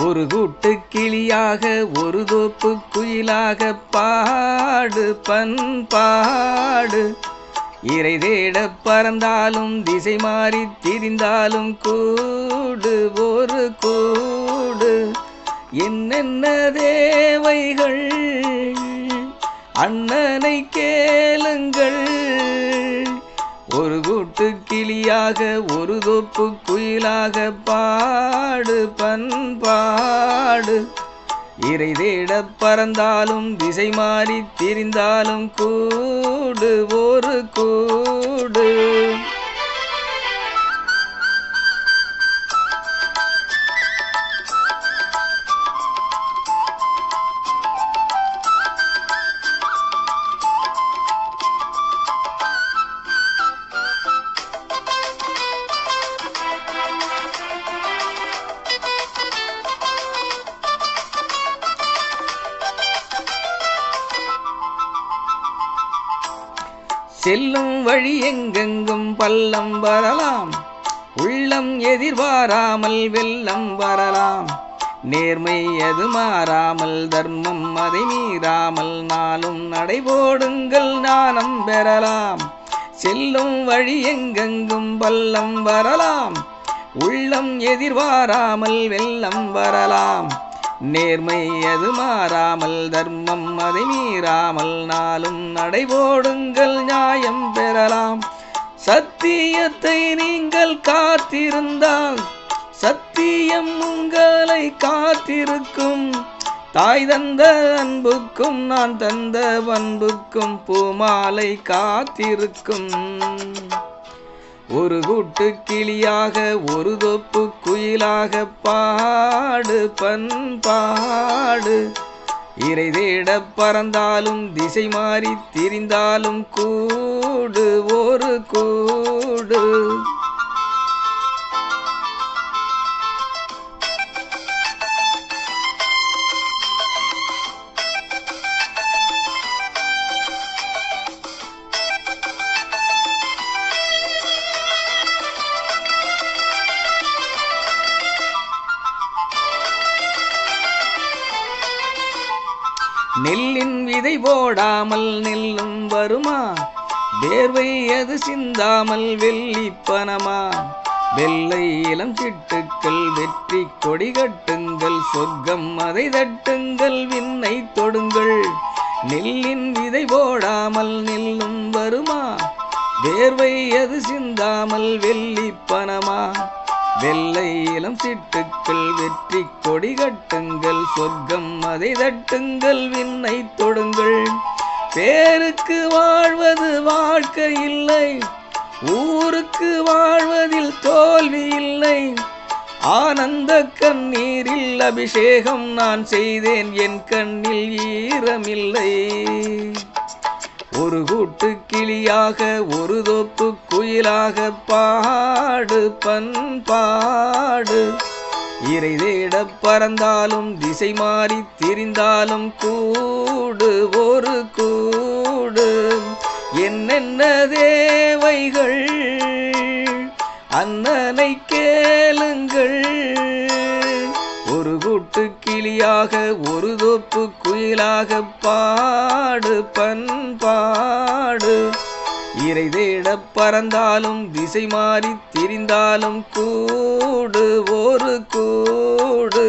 ஒரு கூட்டு கிளியாக ஒரு தோப்பு குயிலாக பாடு பண்பாடு. இறை தேட பறந்தாலும் திசை மாறி திரிந்தாலும் கூடு ஒரு கூடு. என்னென்ன தேவைகள் அண்ணனை கேளுங்கள். ஒரு கூட்டு கிளியாக ஒரு தோப்பு குயிலாக பாடு பண்பாடு. இறை தேட பறந்தாலும் திசை மாறி திரிந்தாலும் கூடு ஒரு கூடு. செல்லும் வழி எங்கெங்கும் பள்ளம் வரலாம், உள்ளம் எதிர்பாராமல் வெள்ளம் வரலாம். நேர்மை எது மாறாமல் தர்மம் அதை மீறாமல் நாளும் நடைபோடுங்கள் ஞானம் பெறலாம். செல்லும் வழி எங்கெங்கும் பள்ளம் வரலாம், உள்ளம் எதிர்பாராமல் வெள்ளம் வரலாம். நேர்மை அது மாறாமல் தர்மம் அதை மீறாமல் நாளும் நடைபோடுங்கள் நியாயம் பெறலாம். சத்தியத்தை நீங்கள் காத்திருந்தால் சத்தியம் உங்களை காத்திருக்கும். தாய் தந்த அன்புக்கும் நான் தந்த பண்புக்கும் பூமாலை காத்திருக்கும். ஒரு கூட்டு கிளியாக ஒரு தோப்பு குயிலாக பாடு பண்பாடு. இறை தேட பறந்தாலும் திசை மாறி திரிந்தாலும் கூடு ஒரு கூடு. நெல்லின் விதை போடாமல் நெல்லும் வருமா, வேர்வை அது சிந்தாமல் வெள்ளி பணமா. வெள்ளை இளம் சிட்டுக்கள் வெற்றி கொடி கட்டுங்கள், சொர்க்கம் அதை தட்டுங்கள் விண்ணை தொடுங்கள். நெல்லின் விதை போடாமல் நெல்லும் வருமா, வேர்வை அது சிந்தாமல் வெள்ளி பணமா. வெள்ளை இளம் சிட்டுக்கள் வெற்றி கொடி கட்டுங்கள், சொர்க்கம் அதை தட்டுங்கள் விண்ணை தொடுங்கள். பேருக்கு வாழ்வது வாழ்க்கை இல்லை, ஊருக்கு வாழ்வதில் தோல்வி இல்லை. ஆனந்த கண்ணீரில் அபிஷேகம் நான் செய்தேன், என் கண்ணில் ஈரமில்லை. ஒரு கூட்டு கிளியாக ஒரு தோப்பு குயிலாக பாடு பண்பாடு. இறை தேட பறந்தாலும் திசை மாறி திரிந்தாலும் கூடு ஒரு கூடு. என்னென்ன தேவைகள் அண்ணனை கேளுங்கள். ஒரு கூட்டு கிளியாக ஒரு தோப்பு குயிலாக பாடு பண்பாடு. இறை தேட பறந்தாலும் திசை மாறி திரிந்தாலும் கூடு ஒரு கூடு.